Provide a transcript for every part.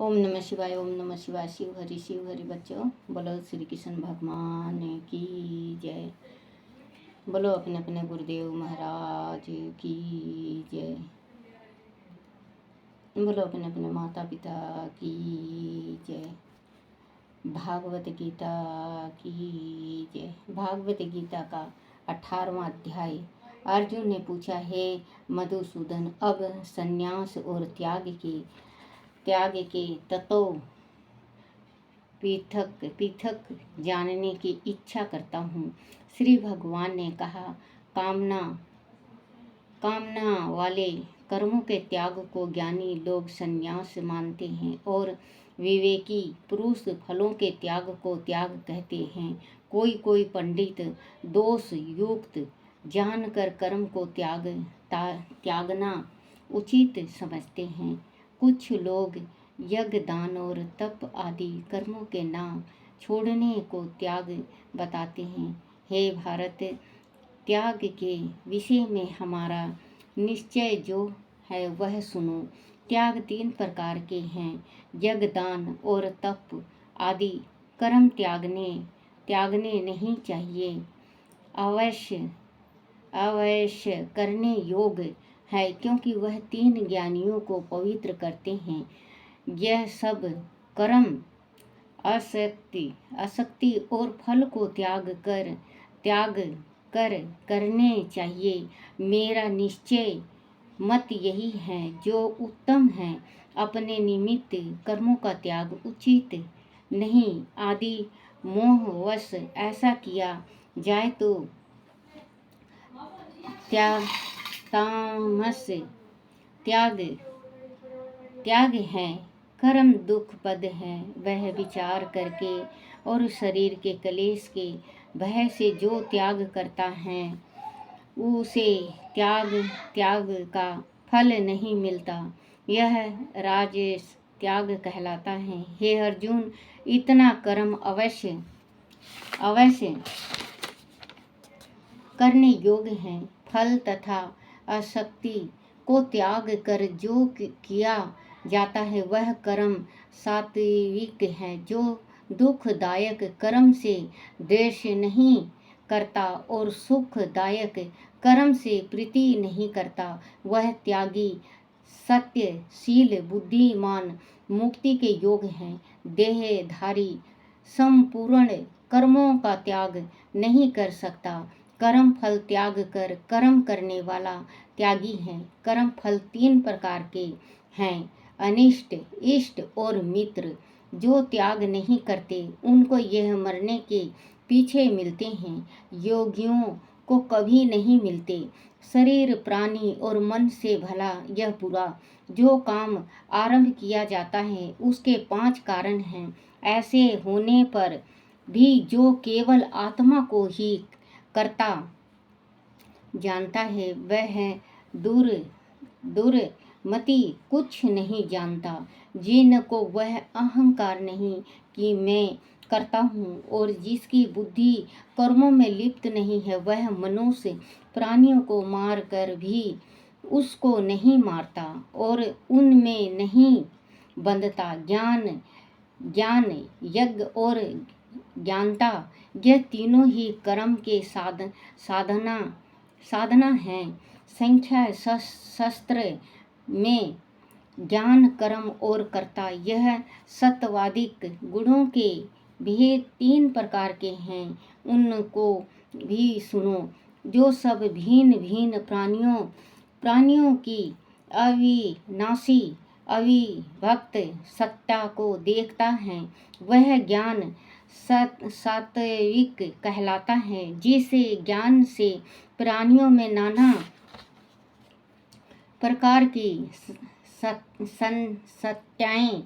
ओम नमः शिवाय। ओम नमः शिवाय। शिव हरि बच्चों, बोलो श्री कृष्ण भगवान की जय। बोलो अपने अपने गुरुदेव महाराज की जय। बोलो अपने अपने माता पिता की जय। भागवत गीता की जय। भागवत गीता का 18वां अध्याय। अर्जुन ने पूछा, हे मधुसूदन, अब संन्यास और त्याग के तत्व पृथक पृथक जानने की इच्छा करता हूँ। श्री भगवान ने कहा, कामना वाले कर्मों के त्याग को ज्ञानी लोग संन्यास मानते हैं और विवेकी पुरुष फलों के त्याग को त्याग कहते हैं। कोई पंडित दोष युक्त जानकर कर्म को त्यागना उचित समझते हैं। कुछ लोग यज्ञ दान और तप आदि कर्मों के नाम छोड़ने को त्याग बताते हैं। हे भारत, त्याग के विषय में हमारा निश्चय जो है वह सुनो। त्याग 3 प्रकार के हैं। यज्ञ दान और तप आदि कर्म त्यागने नहीं चाहिए, अवश्य करने योग्य है, क्योंकि वह 3 ज्ञानियों को पवित्र करते हैं। यह सब कर्म आसक्ति और फल को त्याग कर करने चाहिए। मेरा निश्चय मत यही है जो उत्तम है। अपने निमित्त कर्मों का त्याग उचित नहीं। आदि मोहवश ऐसा किया जाए तो तामस त्याग है। कर्म दुखपद है। वह विचार करके और शरीर के क्लेश के भय से जो त्याग करता है उसे त्याग का फल नहीं मिलता। यह राजस त्याग कहलाता है। हे अर्जुन, इतना कर्म अवश्य करने योग्य है। फल तथा आसक्ति को त्याग कर जो किया जाता है वह कर्म सात्विक है। जो दुखदायक कर्म से द्वेष नहीं करता और सुखदायक कर्म से प्रीति नहीं करता वह त्यागी सत्यशील बुद्धिमान मुक्ति के योग है। देहधारी संपूर्ण कर्मों का त्याग नहीं कर सकता। कर्म फल त्याग कर कर्म करने वाला त्यागी है। कर्म फल 3 प्रकार के हैं, अनिष्ट, इष्ट और मित्र। जो त्याग नहीं करते उनको यह मरने के पीछे मिलते हैं, योगियों को कभी नहीं मिलते। शरीर, प्राणी और मन से भला यह बुरा जो काम आरंभ किया जाता है उसके 5 कारण हैं। ऐसे होने पर भी जो केवल आत्मा को ही करता जानता है वह दुर्मति कुछ नहीं जानता। जिनको वह अहंकार नहीं कि मैं करता हूँ और जिसकी बुद्धि कर्मों में लिप्त नहीं है वह मनुष्य प्राणियों को मार कर भी उसको नहीं मारता और उनमें नहीं बंधता। ज्ञान यज्ञ और ज्ञानता यह तीनों ही कर्म के साधना है। संख्या शास्त्र में ज्ञान, कर्म और कर्ता यह सत्वादिक गुणों के भेद 3 प्रकार के हैं। उनको भी सुनो। जो सब भिन्न भिन्न प्राणियों की अविनाशी अविभक्त सत्ता को देखता है वह ज्ञान सात्विक कहलाता है। जिस ज्ञान से प्राणियों में नाना प्रकार की सत्ताएं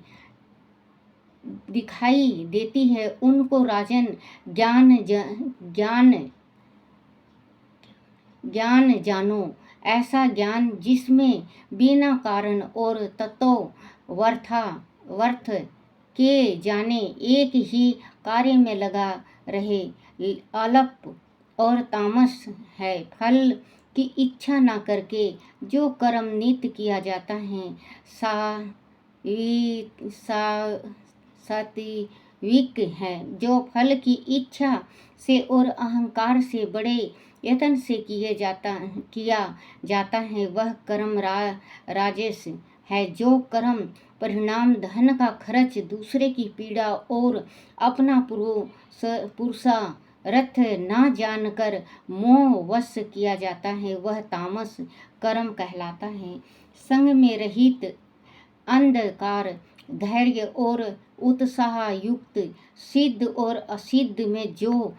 दिखाई देती है उनको राजन ज्ञान जानो। ऐसा ज्ञान जिसमें बिना कारण और तत्व वर्थ के जाने एक ही कार्य में लगा रहे अल्प और तामस है। फल की इच्छा न करके जो कर्म नित्य किया जाता है सात्विक है। जो फल की इच्छा से और अहंकार से बड़े यत्न से किया जाता है वह कर्म राजस है। जो कर्म परिणाम धन का खर्च, दूसरे की पीड़ा और अपना पुरुषार्थ ना जानकर मोह वश किया जाता है वह तामस कर्म कहलाता है। संग में रहित अंधकार, धैर्य और उत्साह युक्त, सिद्ध और असिद्ध में जो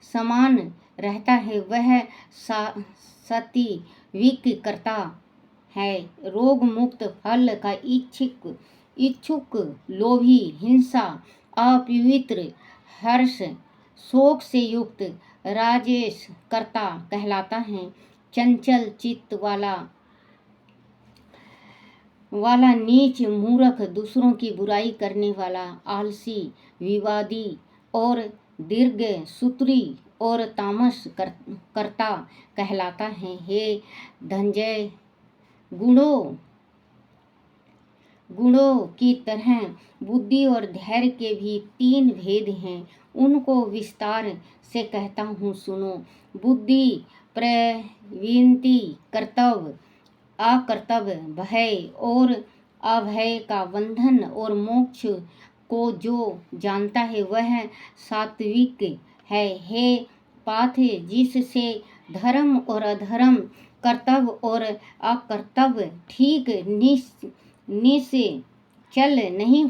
समान रहता है वह सात्विक करता है। रोग मुक्त, फल का इच्छुक, लोभी, हिंसा, अपवित्र, हर्ष, शोक से युक्त राजेश कर्ता कहलाता है। चंचल चित्त वाला नीच, मूर्ख, दूसरों की बुराई करने वाला, आलसी, विवादी और दीर्घ सूत्री और तामस करता कहलाता है। हे धनंजय, गुणों की तरह बुद्धि और धैर्य के भी 3 भेद हैं। उनको विस्तार से कहता हूँ, सुनो। बुद्धि प्रवृत्ति, कर्तव्य, अकर्तव्य, भय और अभय का बंधन और मोक्ष को जो जानता है वह सात्विक है। हे पार्थ, जिससे धर्म और अधर्म, कर्तव्य और अकर्तव्य ठीक निश्चल नहीं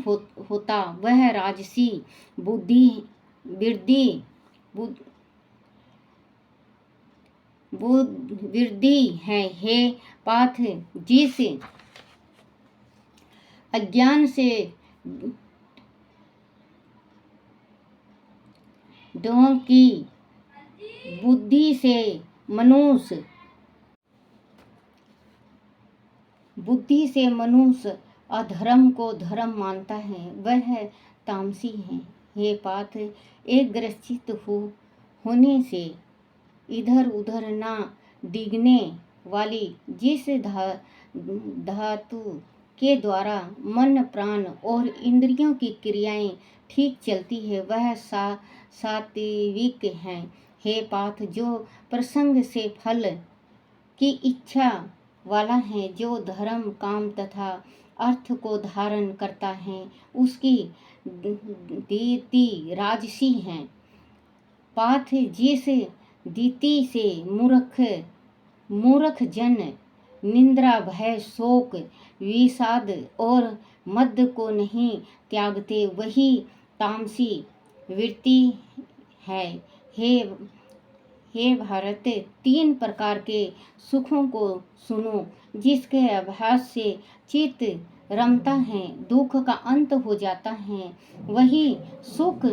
होता वह राजसी बुद्धि है। हे पार्थ, जिस अज्ञान से डों की बुद्धि से मनुष्य अधर्म को धर्म मानता है वह तामसी है। हे पार्थ, एक ग्रसित होने से इधर उधर ना डिगने वाली, जिस धातु के द्वारा मन, प्राण और इंद्रियों की क्रियाएं ठीक चलती है वह सात्विक है। हे पार्थ, जो प्रसंग से फल की इच्छा वाला है, जो धर्म, काम तथा अर्थ को धारण करता है उसकी दीति राजसी है। पार्थ, जिस दीति से मूर्ख जन निंद्रा, भय, शोक, विषाद और मद को नहीं त्यागते वही तामसी वृत्ति है। हे भारत, 3 प्रकार के सुखों को सुनो। जिसके अभ्यास से चित्त रमता है, दुख का अंत हो जाता है वही सुख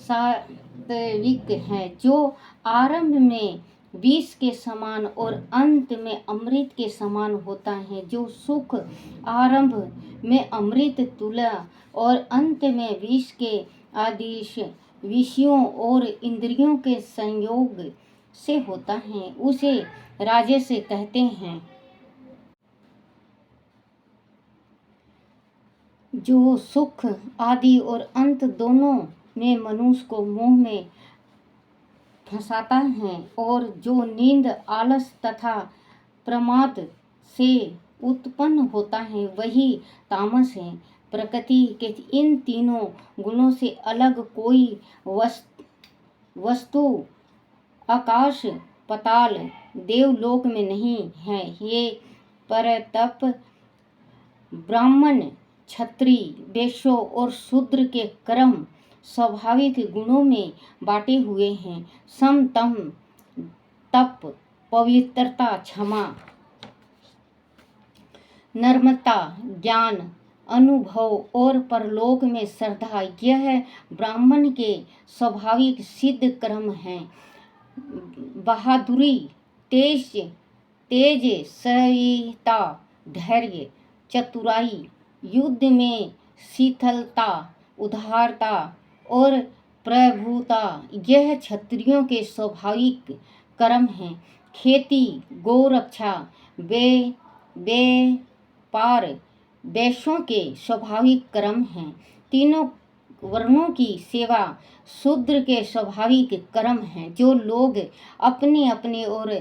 सात्विक है। जो आरंभ में विष के समान और अंत में अमृत के समान होता है, जो सुख आरंभ में अमृत तुल्य और अंत में विष के आदिश विषयों और इंद्रियों के संयोग से होता है उसे राजस कहते हैं। जो सुख आदि और अंत दोनों में मनुष्य को मोह में फंसाता है और जो नींद, आलस तथा प्रमाद से उत्पन्न होता है वही तामस है। प्रकृति के इन तीनों गुणों से अलग कोई वस्तु आकाश, पाताल, देवलोक में नहीं है। ये परतप ब्राह्मण, क्षत्रिय, वैश्यों और शूद्र के कर्म स्वाभाविक गुणों में बांटे हुए हैं। सम, तम, तप, पवित्रता, क्षमा, नम्रता, ज्ञान, अनुभव और परलोक में श्रद्धा, यह ब्राह्मण के स्वाभाविक सिद्ध कर्म हैं। बहादुरी, तेज, सहिष्णुता, धैर्य, चतुराई, युद्ध में शीतलता, उदारता और प्रभुता, यह क्षत्रियों के स्वाभाविक कर्म हैं। खेती, गौ रक्षा, व्यापार वैश्यों के स्वाभाविक कर्म हैं। तीनों वर्णों की सेवा शूद्र के स्वाभाविक कर्म हैं। जो लोग अपने अपने और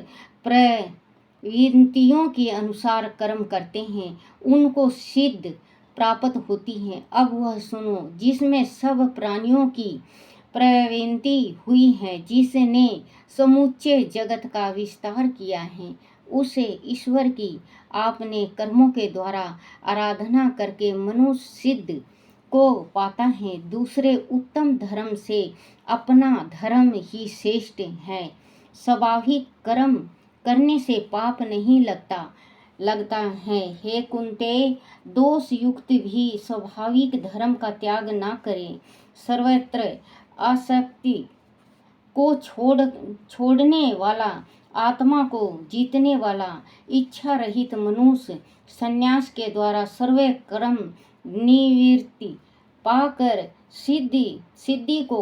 प्रवृत्तियों के अनुसार कर्म करते हैं उनको सिद्ध प्राप्त होती है। अब वह सुनो जिसमें सब प्राणियों की प्रवृत्ति हुई है, जिसने समूचे जगत का विस्तार किया है, उसे ईश्वर की आपने कर्मों के द्वारा आराधना करके मनुष्य सिद्ध को पाता है। दूसरे उत्तम धर्म से अपना धर्म ही श्रेष्ठ है। स्वाभाविक कर्म करने से पाप नहीं लगता है। हे कुंते, दोष युक्त भी स्वाभाविक धर्म का त्याग ना करें। सर्वत्र आसक्ति को छोड़ने वाला, आत्मा को जीतने वाला, इच्छा रहित मनुष्य संन्यास के द्वारा सर्व कर्म निवृत्ति पाकर सिद्धि को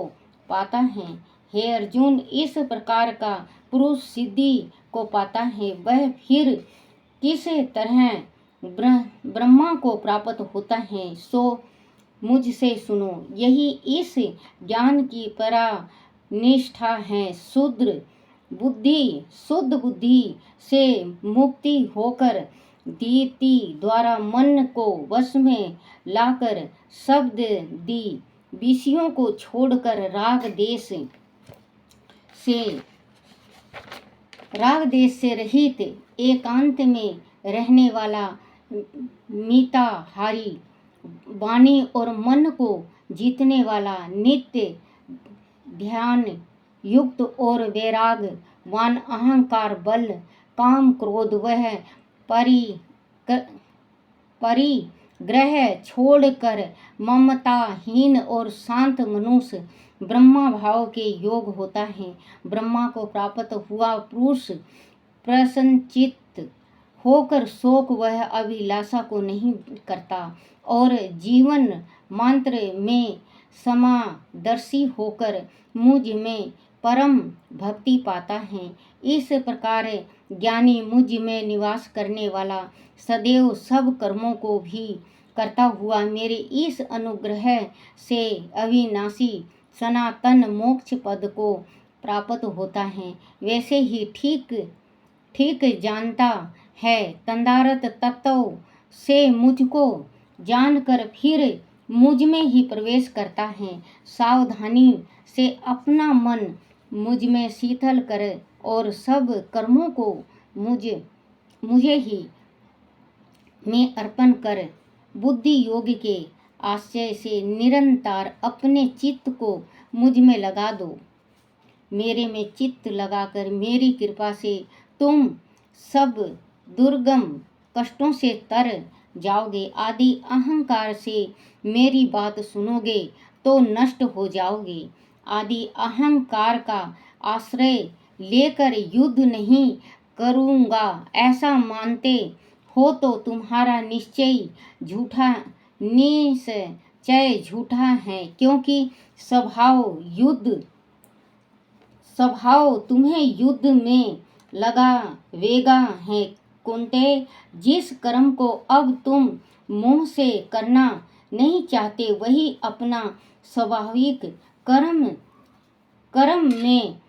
पाता है। हे अर्जुन, इस प्रकार का पुरुष सिद्धि को पाता है, वह फिर किस तरह ब्रह्मा को प्राप्त होता है, सो मुझसे सुनो। यही इस ज्ञान की निष्ठा है। शुद्ध बुद्धि से मुक्ति होकर दीति द्वारा मन को वश में लाकर शब्द दी विषयों को छोड़कर राग देश से रहित एकांत में रहने वाला मिताहारी, वाणी और मन को जीतने वाला, नित्य ध्यान युक्त और वैरागवान, अहंकार, बल, काम, क्रोध वह परिग्रह छोड़कर ममताहीन और शांत मनुष्य ब्रह्मा भाव के योग होता है। ब्रह्मा को प्राप्त हुआ पुरुष प्रसन्नचित्त होकर शोक वह अभिलाषा को नहीं करता और जीवन मात्र में समादर्शी होकर मुझ में परम भक्ति पाता है। इस प्रकार ज्ञानी मुझ में निवास करने वाला सदैव सब कर्मों को भी करता हुआ मेरे इस अनुग्रह से अविनाशी सनातन मोक्ष पद को प्राप्त होता है। वैसे ही ठीक जानता है। तदारत तत्व से मुझको जानकर फिर मुझ में ही प्रवेश करता है। सावधानी से अपना मन मुझ में शीतल कर और सब कर्मों को मुझे ही में अर्पण कर बुद्धि योग के आश्रय से निरंतर अपने चित्त को मुझ में लगा दो। मेरे में चित्त लगाकर मेरी कृपा से तुम सब दुर्गम कष्टों से तर जाओगे। आदि अहंकार से मेरी बात सुनोगे तो नष्ट हो जाओगे। आदि अहंकार का आश्रय लेकर युद्ध नहीं करूँगा ऐसा मानते हो तो तुम्हारा निश्चय झूठा है, क्योंकि स्वभाव तुम्हें युद्ध में लगावेगा है। कुंते, जिस कर्म को अब तुम मोह से करना नहीं चाहते वही अपना स्वाभाविक कर्म में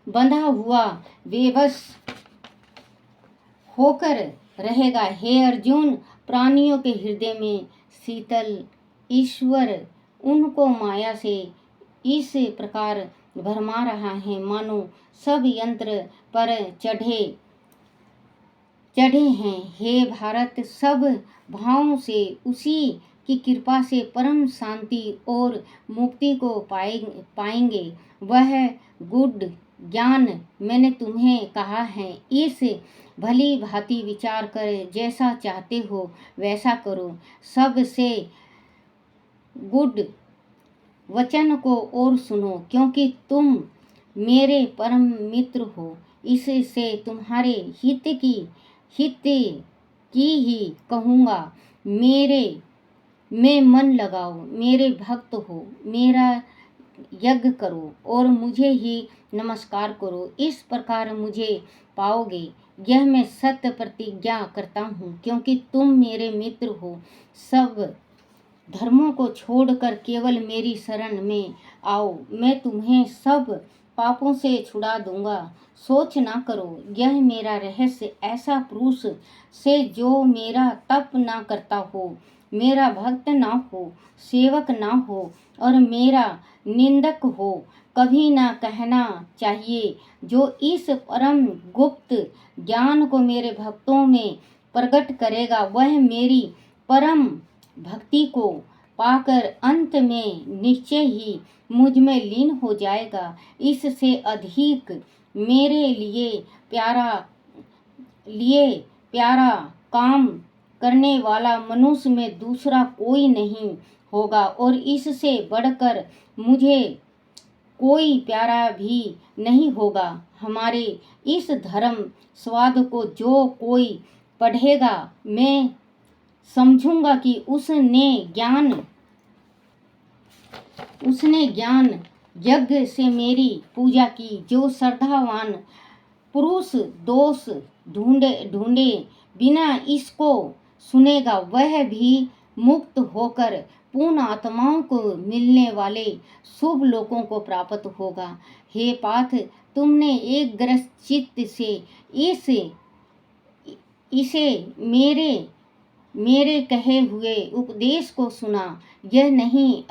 बंधा हुआ बेबस होकर रहेगा। हे अर्जुन, प्राणियों के हृदय में शीतल ईश्वर उनको माया से इस प्रकार भरमा रहा है मानो सब यंत्र पर चढ़े हैं। हे भारत, सब भावों से उसी की कृपा से परम शांति और मुक्ति को पाएंगे। वह गुड ज्ञान मैंने तुम्हें कहा है, इस भली भांति विचार कर जैसा चाहते हो वैसा करो। सबसे गुड वचन को और सुनो, क्योंकि तुम मेरे परम मित्र हो। इससे तुम्हारे हित की ही कहूँगा। मेरे में मन लगाओ, मेरे भक्त हो, मेरा यज्ञ करो और मुझे ही नमस्कार करो। इस प्रकार मुझे पाओगे। यह मैं सत्य प्रतिज्ञा करता हूँ, क्योंकि तुम मेरे मित्र हो। सब धर्मों को छोड़कर केवल मेरी शरण में आओ, मैं तुम्हें सब पापों से छुड़ा दूंगा। सोच ना करो, यह मेरा रहस्य ऐसा पुरुष से जो मेरा तप ना करता हो, मेरा भक्त ना हो, सेवक ना हो और मेरा निंदक हो, कभी ना कहना चाहिए। जो इस परम गुप्त ज्ञान को मेरे भक्तों में प्रकट करेगा, वह मेरी परम भक्ति को पाकर अंत में निश्चय ही मुझ में लीन हो जाएगा। इससे अधिक मेरे लिए प्यारा काम करने वाला मनुष्य में दूसरा कोई नहीं होगा, और इससे बढ़कर मुझे कोई प्यारा भी नहीं होगा। हमारे इस धर्म स्वाद को जो कोई पढ़ेगा, मैं समझूंगा कि उसने ज्ञान यज्ञ से मेरी पूजा की। जो श्रद्धावान पुरुष दोष ढूंढे बिना इसको सुनेगा, वह भी मुक्त होकर पूर्ण आत्माओं को मिलने वाले शुभ लोकों को प्राप्त होगा। हे पार्थ, तुमने एक ग्रस्त चित्त से इसे मेरे कहे हुए उपदेश को सुना। यह नहीं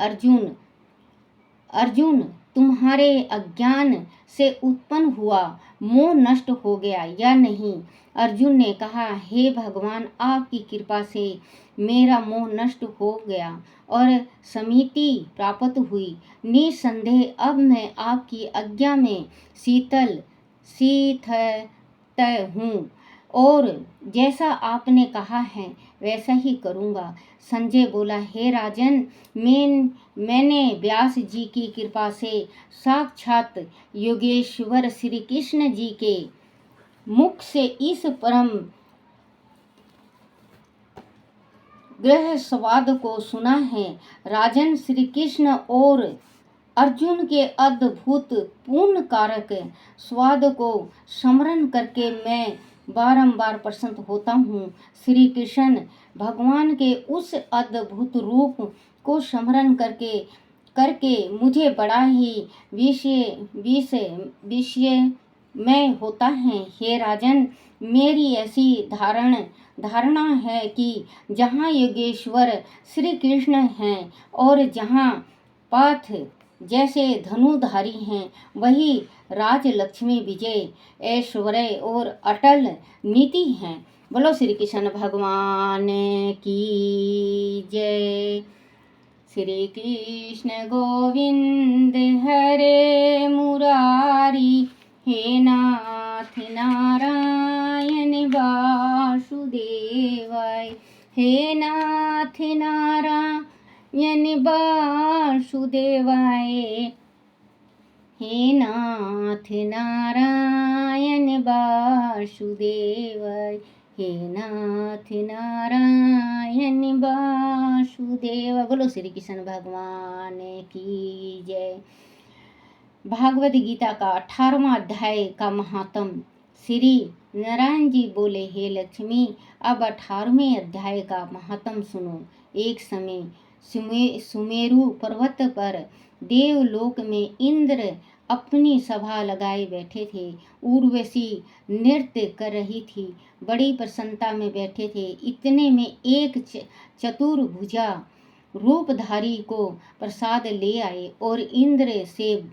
अर्जुन, तुम्हारे अज्ञान से उत्पन्न हुआ मोह नष्ट हो गया या नहीं? अर्जुन ने कहा, हे भगवान, आपकी कृपा से मेरा मोह नष्ट हो गया और समिति प्राप्त हुई। निसंदेह अब मैं आपकी आज्ञा में शीतल हूँ और जैसा आपने कहा है वैसा ही करूँगा। संजय बोला, हे राजन, मैंने व्यास जी की कृपा से साक्षात योगेश्वर श्री कृष्ण जी के मुख से इस परम ग्रह स्वाद को सुना है। राजन, श्री कृष्ण और अर्जुन के अद्भुत पूर्ण कारक स्वाद को स्मरण करके मैं बारंबार प्रसन्न होता हूँ। श्री कृष्ण भगवान के उस अद्भुत रूप को स्मरण करके मुझे बड़ा ही विषयमय होता है। हे राजन, मेरी ऐसी धारणा है कि जहाँ योगेश्वर श्री कृष्ण हैं और जहाँ पार्थ जैसे धनुधारी हैं, वही राजलक्ष्मी, विजय, ऐश्वर्य और अटल नीति हैं। बोलो श्री कृष्ण भगवान की जय। श्री कृष्ण गोविंद हरे मुरारी, हे नाथ नारायण वासुदेवाय, हे नाथ नारायण वासुदेवाय, हे नाथ नारायण वासुदेवाय, हे नाथ नारायण वासुदेव। बोलो श्री कृष्ण भगवान की जय। भागवत गीता का 18वां अध्याय का महात्म। श्री नारायण जी बोले, हे लक्ष्मी, अब 18वें अध्याय का महात्म सुनो। एक समय सुमेरु पर्वत पर देवलोक में इंद्र अपनी सभा लगाए बैठे थे। उर्वशी नृत्य कर रही थी, बड़ी प्रसन्नता में बैठे थे। इतने में एक चतुर्भुजा रूपधारी को प्रसाद ले आए और इंद्र से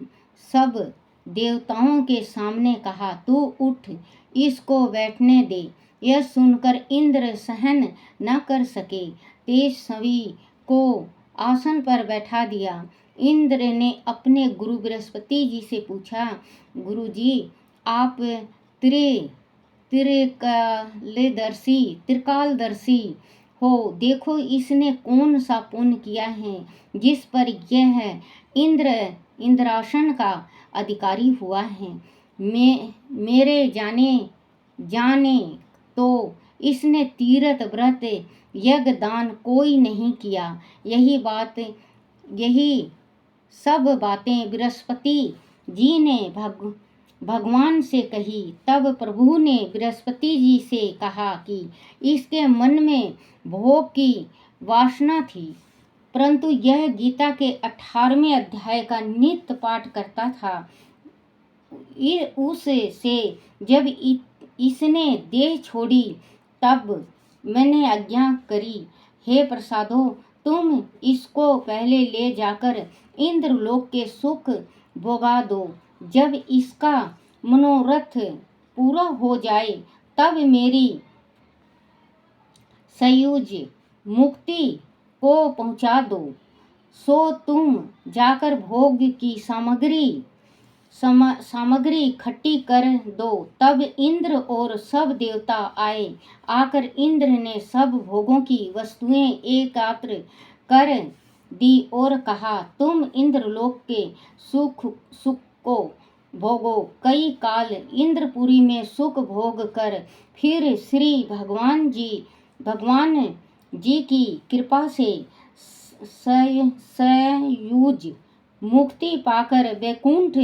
सब देवताओं के सामने कहा, तू उठ, इसको बैठने दे। यह सुनकर इंद्र सहन न कर सके, तेज सभी को आसन पर बैठा दिया। इंद्र ने अपने गुरु बृहस्पति जी से पूछा, गुरु जी, आप त्रिकालदर्शी हो, देखो इसने कौन सा पुण्य किया है जिस पर यह इंद्रासन का अधिकारी हुआ है। मेरे जाने तो इसने तीर्थ व्रत यज्ञ दान कोई नहीं किया। यही सब बातें बृहस्पति जी ने भगवान से कही। तब प्रभु ने बृहस्पति जी से कहा कि इसके मन में भोग की वासना थी, परंतु यह गीता के 18वें अध्याय का नित्य पाठ करता था। उससे जब इसने देह छोड़ी तब मैंने आज्ञा करी, हे प्रसादो, तुम इसको पहले ले जाकर इंद्रलोक के सुख भोगा दो। जब इसका मनोरथ पूरा हो जाए तब मेरी सयुज मुक्ति को पहुंचा दो। सो तुम जाकर भोग की सामग्री इकट्ठी कर दो। तब इंद्र और सब देवता आए। आकर इंद्र ने सब भोगों की वस्तुएं एकत्र कर दी और कहा, तुम इंद्रलोक के सुख को भोगो। कई काल इंद्रपुरी में सुख भोग कर फिर श्री भगवान जी की कृपा से सयुज मुक्ति पाकर वैकुंठ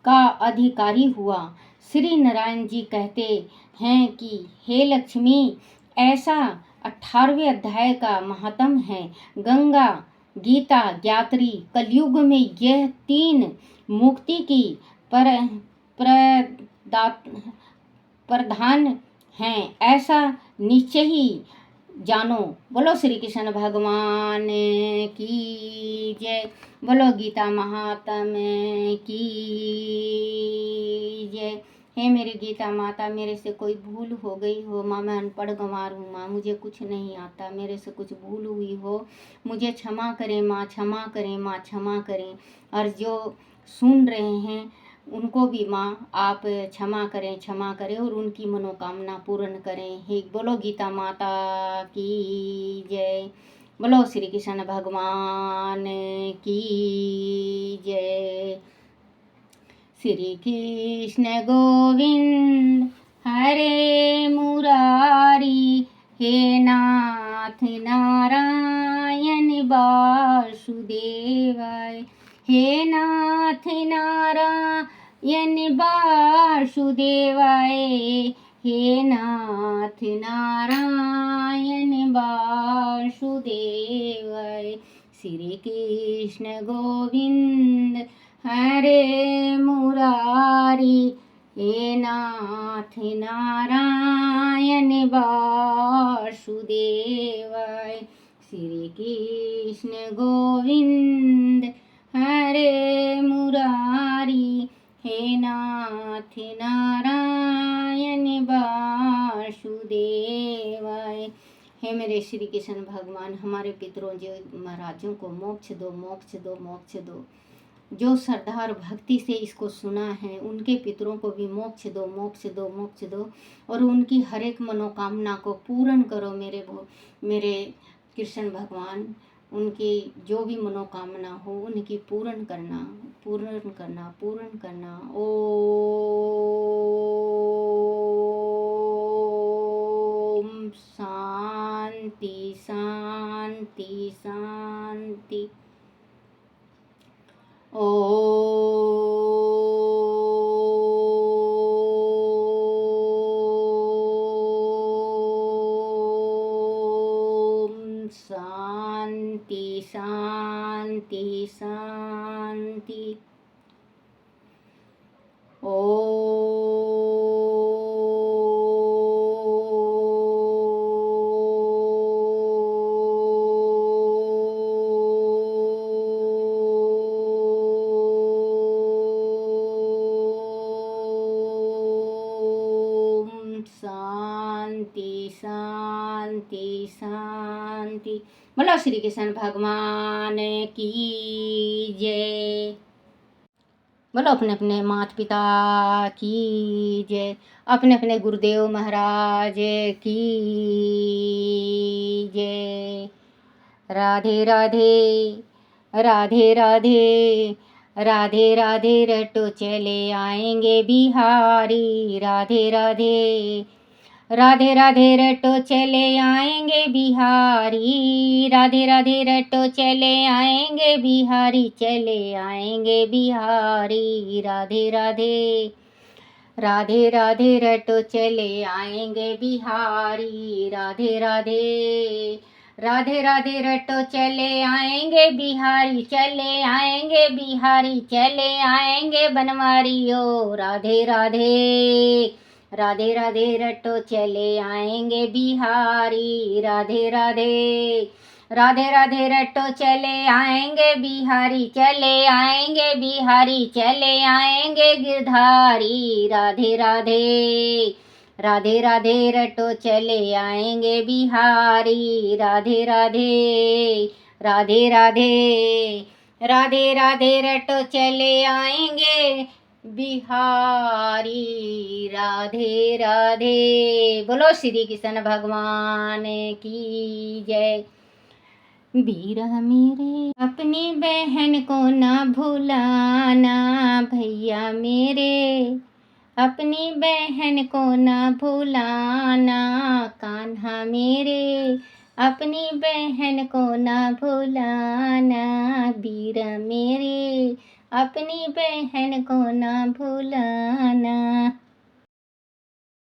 का अधिकारी हुआ। श्री नारायण जी कहते हैं कि हे लक्ष्मी, ऐसा 18वें अध्याय का महात्म है। गंगा गीता ज्ञात्री कलयुग में यह 3 मुक्ति की प्रधान हैं, ऐसा निश्चय ही जानो। बोलो श्री कृष्ण भगवान की जय। बोलो गीता महात्म्य की जय। हे मेरी गीता माता, मेरे से कोई भूल हो गई हो माँ, मैं अनपढ़ गंवार हूँ माँ, मुझे कुछ नहीं आता, मेरे से कुछ भूल हुई हो मुझे क्षमा करें माँ, क्षमा करें माँ, क्षमा करें। और जो सुन रहे हैं उनको भी माँ आप क्षमा करें और उनकी मनोकामना पूर्ण करें। हे बोलो गीता माता की जय। बोलो श्री कृष्ण भगवान की जय। श्री कृष्ण गोविंद हरे मुरारी, हे नाथ नारायण वासुदेवाय, हे नाथ नारायण वासुदेवाय, हे नाथ नारायण वासुदेवाय। श्री कृष्ण गोविंद हरे मुरारी, हे नाथ नारायण वासुदेवाय। श्री कृष्ण गोविंद हरे मुरारी, हे नाथ नारायण वासुदेवाय। हे मेरे श्री कृष्ण भगवान, हमारे पितरों जो महाराजों को मोक्ष दो, मोक्ष दो, मोक्ष दो। जो श्रद्धा और भक्ति से इसको सुना है उनके पितरों को भी मोक्ष दो, मोक्ष दो, मोक्ष दो। और उनकी हर एक मनोकामना को पूर्ण करो मेरे कृष्ण भगवान। उनकी जो भी मनोकामना हो उनकी पूर्ण करना, पूर्ण करना, पूर्ण करना। ओम शांति शांति शांति। ओम शांति शांति शांति। शांति शांति शांति। बोलो श्री कृष्ण भगवान की जय। बोलो अपने अपने माता पिता की जय, अपने अपने गुरुदेव महाराज की जय। राधे राधे राधे राधे राधे राधे रटो चले आएंगे बिहारी। राधे राधे राधे राधे रटो चले आएंगे बिहारी। राधे राधे रटो चले आएंगे बिहारी, चले आएंगे बिहारी। राधे राधे राधे राधे रटो चले आएंगे बिहारी, राधे राधे। राधे राधे रटो चले आएंगे बिहारी, चले आएंगे बिहारी, चले आएंगे बनवारी ओ राधे राधे। राधे राधे रटो चले आएंगे बिहारी, राधे राधे। राधे राधे रटो चले आएंगे बिहारी, चले आएंगे बिहारी, चले आएंगे गिरधारी, राधे राधे। राधे राधे रटो चले आएंगे बिहारी, राधे राधे। राधे राधे। राधे राधे रटो चले आएंगे बिहारी, राधे राधे। बोलो श्री कृष्ण भगवान की जय। बीरा मेरे अपनी बहन को ना भुलाना, भैया मेरे अपनी बहन को ना भुलाना, कान्हा मेरे अपनी बहन को ना भुलाना, बीरा मेरे अपनी बहन को ना भुलाना।